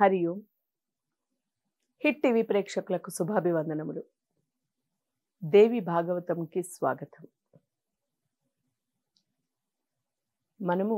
హరి ఓం. Hit TV ప్రేక్షకులకు శుభాభివందనములు. దేవి భాగవతంకి స్వాగతం. మనము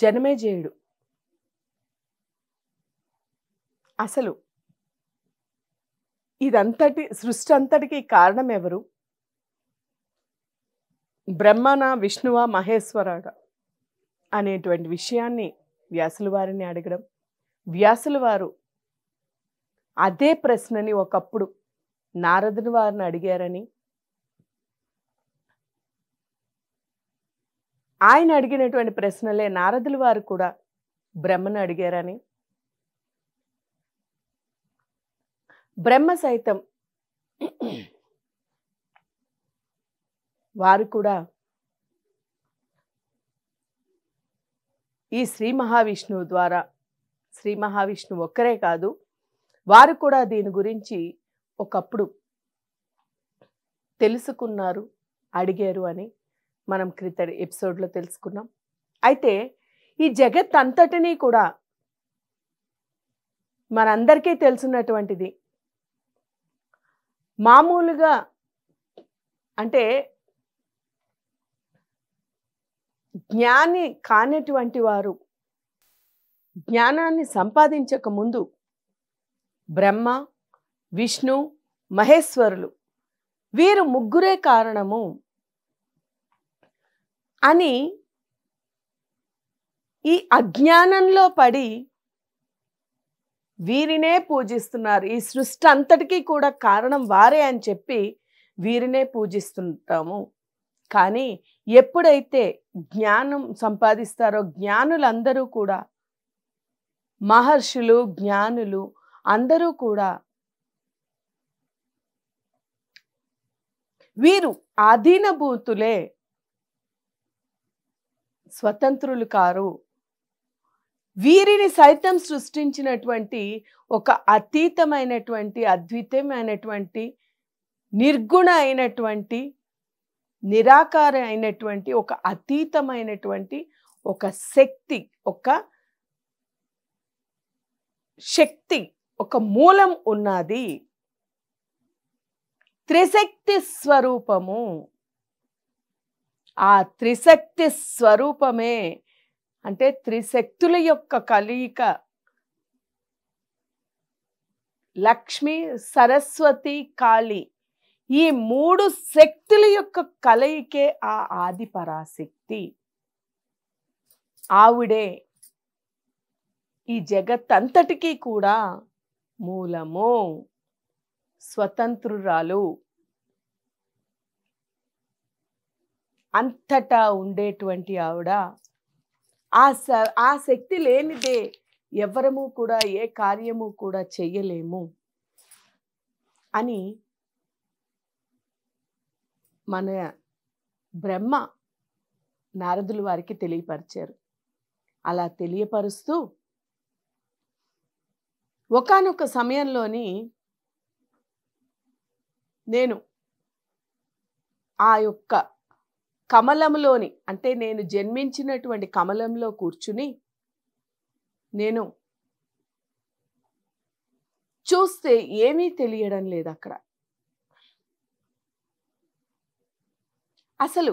జనమేజయుడు అసలు ఇదంతటి సృష్టి అంతటికి కారణం ఎవరు? బ్రహ్మనా, విష్ణువా, మహేశ్వరుడా అనేటువంటి విషయాన్ని వ్యాసుల వారిని అడగడం, వ్యాసుల వారు అదే ప్రశ్నని ఒకప్పుడు నారదుని వారిని అడిగారని, ఆయన అడిగినటువంటి ప్రశ్నలే నారదుల వారు కూడా బ్రహ్మను అడిగారని, బ్రహ్మ సైతం వారు కూడా ఈ శ్రీ మహావిష్ణువు ద్వారా, శ్రీ మహావిష్ణువు ఒక్కరే కాదు, వారు కూడా దీని గురించి ఒకప్పుడు తెలుసుకున్నారు, అడిగారు అని మనం క్రితటి ఎపిసోడ్లో తెలుసుకున్నాం. అయితే ఈ జగత్ అంతటినీ కూడా మనందరికీ తెలుసున్నటువంటిది. మామూలుగా అంటే జ్ఞాని కానటువంటి వారు జ్ఞానాన్ని సంపాదించక ముందు బ్రహ్మ, విష్ణు, మహేశ్వరులు వీరు ముగ్గురే కారణము అని ఈ అజ్ఞానంలో పడి వీరినే పూజిస్తున్నారు. ఈ సృష్టి అంతటికీ కూడా కారణం వారే అని చెప్పి వీరినే పూజిస్తుంటాము. కానీ ఎప్పుడైతే జ్ఞానం సంపాదిస్తారో జ్ఞానులందరూ కూడా, మహర్షులు, జ్ఞానులు అందరూ కూడా వీరు ఆధీనభూతులే, స్వతంత్రులు కారు. వీరిని సైతం సృష్టించినటువంటి ఒక అతీతమైనటువంటి, అద్వితీయమైనటువంటి, నిర్గుణ అయినటువంటి, నిరాకార అయినటువంటి, ఒక అతీతమైనటువంటి ఒక శక్తి, ఒక మూలం ఉన్నది. త్రిశక్తి స్వరూపము. ఆ త్రిశక్తి స్వరూపమే అంటే త్రిశక్తుల యొక్క కలయిక. లక్ష్మి, సరస్వతి, కాళీ ఈ మూడు శక్తుల యొక్క కలయికే ఆ ఆది పరాశక్తి. ఆవిడే ఈ జగత్తంతటికీ కూడా మూలము, స్వతంత్రురాలు. అంతటా ఉండేటువంటి ఆవిడ. ఆ శక్తి లేనిదే ఎవరము కూడా ఏ కార్యము కూడా చెయ్యలేము అని మన బ్రహ్మ నారదుల వారికి తెలియపరిచారు. అలా తెలియపరుస్తూ ఒకానొక సమయంలోని నేను ఆ యొక్క కమలంలోని, అంటే నేను జన్మించినటువంటి కమలంలో కూర్చుని నేను చూస్తే ఏమీ తెలియడం లేదు అక్కడ. అసలు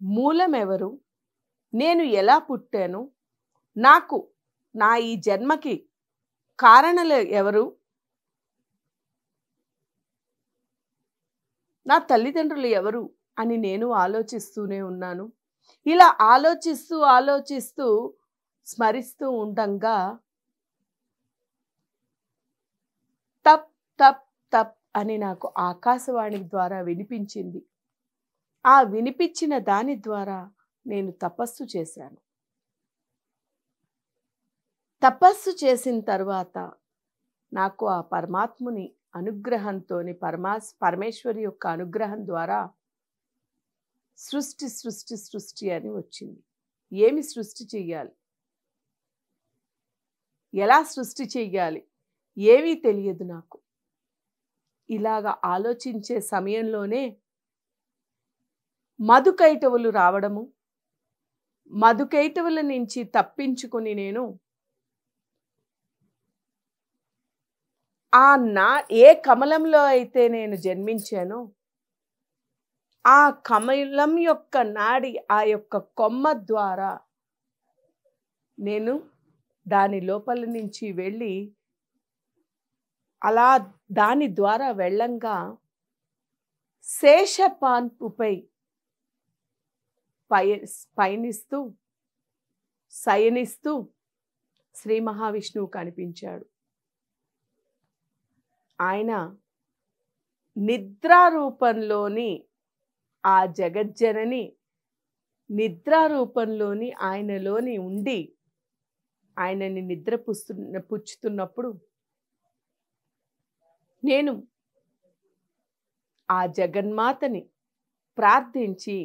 మూలం ఎవరు, నేను ఎలా పుట్టాను, నా ఈ జన్మకి కారణాలు ఎవరు, నా తల్లిదండ్రులు ఎవరు అని నేను ఆలోచిస్తూనే ఉన్నాను. ఇలా ఆలోచిస్తూ స్మరిస్తూ ఉండంగా తప్ తప్ తప్ అని నాకు ఆకాశవాణి ద్వారా వినిపించింది. ఆ వినిపించిన దాని ద్వారా నేను తపస్సు చేశాను. తపస్సు చేసిన తర్వాత నాకు ఆ పరమాత్ముని అనుగ్రహంతో, పరమేశ్వరి యొక్క అనుగ్రహం ద్వారా సృష్టి అని వచ్చింది. ఏమి సృష్టి చెయ్యాలి, ఎలా సృష్టి చెయ్యాలి ఏమీ తెలియదు నాకు. ఇలాగా ఆలోచించే సమయంలోనే మధుకైటవులు రావడము, మధుకైటవుల నుంచి తప్పించుకుని నేను ఏ కమలంలో అయితే నేను జన్మించానో ఆ కమలం యొక్క నాడి, ఆ యొక్క కొమ్మ ద్వారా నేను దాని లోపల నుంచి వెళ్ళి అలా దాని ద్వారా వెళ్ళంగా శేషపాన్పుపై పయనిస్తూ శయనిస్తూ శ్రీ మహావిష్ణువు కనిపించాడు. ఆయన నిద్రారూపంలోని ఆ జగజ్జనని నిద్రారూపంలోని ఆయనలోని ఉండి ఆయనని పుచ్చుతున్నప్పుడు నేను ఆ జగన్మాతని ప్రార్థించి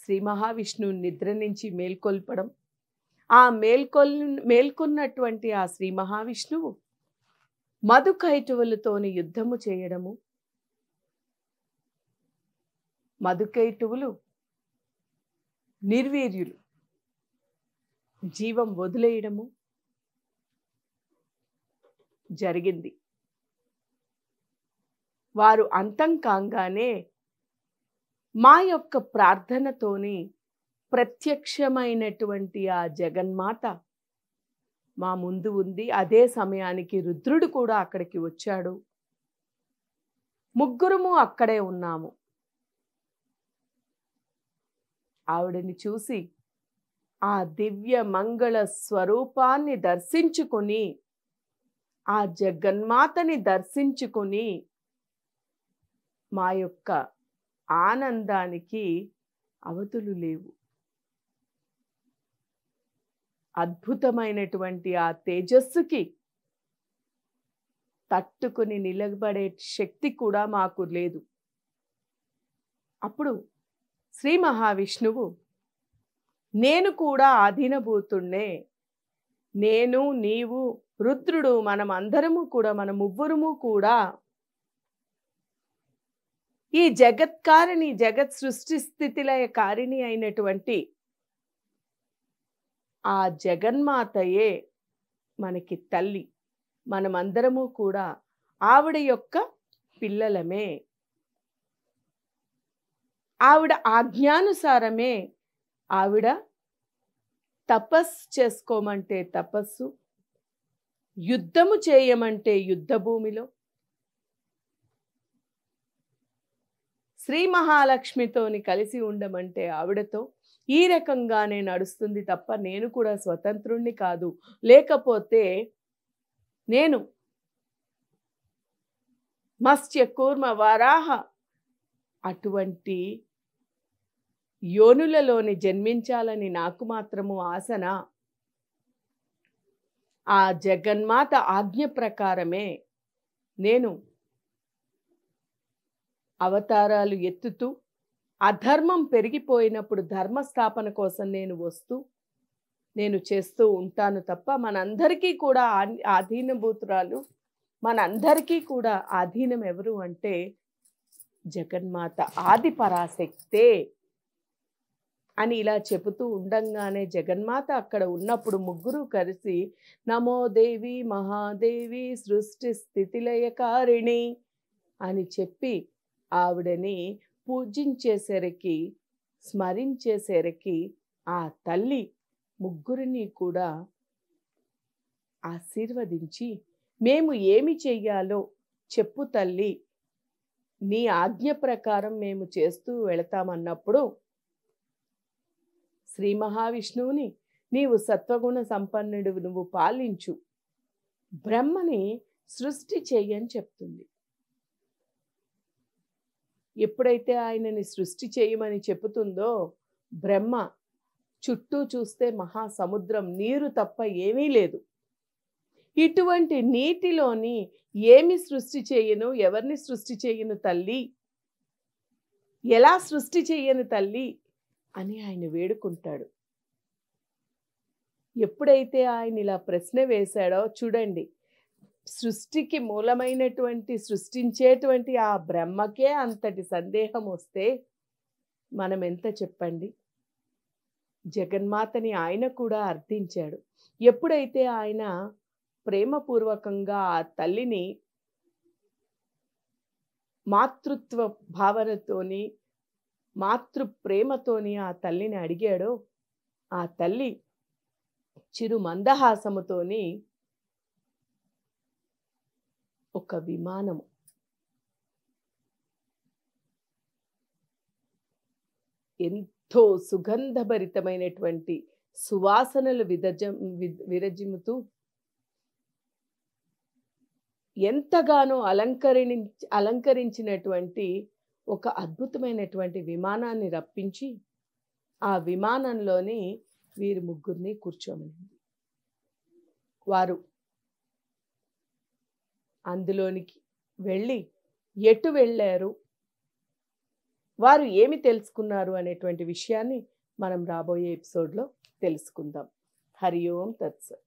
శ్రీ మహావిష్ణువు నిద్ర నుంచి మేల్కొల్పడం, ఆ మేల్కొన్నటువంటి ఆ శ్రీ మహావిష్ణువు మధుకైటవులతోని యుద్ధము చేయడము, మధుకైటవులు నిర్వీర్యులు జీవం వదిలేయడము జరిగింది. వారు అంతం కాగానే మా యొక్క ప్రార్థనతోని ప్రత్యక్షమైనటువంటి ఆ జగన్మాత మా ముందు ఉంది. అదే సమయానికి రుద్రుడు కూడా అక్కడికి వచ్చాడు. ముగ్గురము అక్కడే ఉన్నాము. ఆవిడని చూసి ఆ దివ్య మంగళ స్వరూపాన్ని దర్శించుకొని, ఆ జగన్మాతని దర్శించుకొని మా యొక్క ఆనందానికి అవతులు లేవు. అద్భుతమైనటువంటి ఆ తేజస్సుకి తట్టుకుని నిలబడే శక్తి కూడా మాకు లేదు. అప్పుడు శ్రీ మహావిష్ణువు, నేను కూడా ఆధీనభూతుణ్ణే, నేను నీవు రుద్రుడు మనం అందరము కూడా, మన ముగ్గురము కూడా ఈ జగత్కారిణి, జగత్ సృష్టి స్థితిలయ కారిణి అయినటువంటి ఆ జగన్మాతయే మనకి తల్లి. మనమందరము కూడా ఆవిడ యొక్క పిల్లలమే. ఆవిడ ఆజ్ఞానుసారమే ఆవిడ తపస్సు చేసుకోమంటే తపస్సు, యుద్ధము చేయమంటే యుద్ధ భూమిలో, శ్రీ మహాలక్ష్మితోని కలిసి ఉండమంటే ఆవిడతో ఈ రకంగానే నడుస్తుంది తప్ప నేను కూడా స్వతంత్రుణ్ణి కాదు. లేకపోతే నేను మత్స్య కూర్మ వరాహ అటువంటి యోనులలోని జన్మించాలని నాకు మాత్రము ఆసనా? ఆ జగన్మాత ఆజ్ఞ ప్రకారమే నేను అవతారాలు ఎత్తుతూ, అధర్మం పెరిగిపోయినప్పుడు ధర్మస్థాపన కోసం నేను చేస్తూ ఉంటాను తప్ప మనందరికీ కూడా ఆధీనభూతురాలు, మనందరికీ కూడా ఆధీనం ఎవరు అంటే జగన్మాత ఆది పరాశక్తే అని ఇలా చెబుతూ ఉండంగానే జగన్మాత అక్కడ ఉన్నప్పుడు ముగ్గురు కలిసి నమో దేవి మహాదేవి సృష్టి స్థితిలయకారిణి అని చెప్పి ఆవిడని పూజించేసరికి, స్మరించేసరికి ఆ తల్లి ముగ్గురిని కూడా ఆశీర్వదించి, మేము ఏమి చెయ్యాలో చెప్పు తల్లి, నీ ఆజ్ఞ ప్రకారం మేము చేస్తూ వెళతామన్నప్పుడు శ్రీ మహావిష్ణువుని, నీవు సత్వగుణ సంపన్నుడు, నువ్వు పాలించు, బ్రహ్మని సృష్టి చెయ్యని చెప్తుంది. ఎప్పుడైతే ఆయనని సృష్టి చేయమని చెబుతుందో బ్రహ్మ చుట్టూ చూస్తే మహాసముద్రం, నీరు తప్ప ఏమీ లేదు. ఇటువంటి నీటిలోని ఏమి సృష్టి చేయను, ఎవరిని సృష్టి చేయను తల్లి, ఎలా సృష్టి చేయను తల్లి అని ఆయన వేడుకుంటాడు. ఎప్పుడైతే ఆయన ఇలా ప్రశ్న వేశాడో చూడండి, సృష్టికి మూలమైనటువంటి, సృష్టించేటువంటి ఆ బ్రహ్మకే అంతటి సందేహం వస్తే మనం ఎంత చెప్పండి. జగన్మాతని ఆయన కూడా అర్థించాడు. ఎప్పుడైతే ఆయన ప్రేమపూర్వకంగా ఆ తల్లిని మాతృత్వ భావనతోని, మాతృ ప్రేమతోని ఆ తల్లిని అడిగాడో, ఆ తల్లి చిరు మందహాసముతోని ఒక విమానము ఎంతో సుగంధభరితమైనటువంటి సువాసనలు విరజిమ్ముతూ ఎంతగానో అలంకరించినటువంటి ఒక అద్భుతమైనటువంటి విమానాన్ని రప్పించి ఆ విమానంలోని వీరు ముగ్గురిని కూర్చోమనింది. వారు అందులోనికి వెళ్ళి ఎటు వెళ్ళారు, వారు ఏమి తెలుసుకున్నారు అనేటువంటి విషయాన్ని మనం రాబోయే ఎపిసోడ్లో తెలుసుకుందాం. హరి ఓం తత్సత్.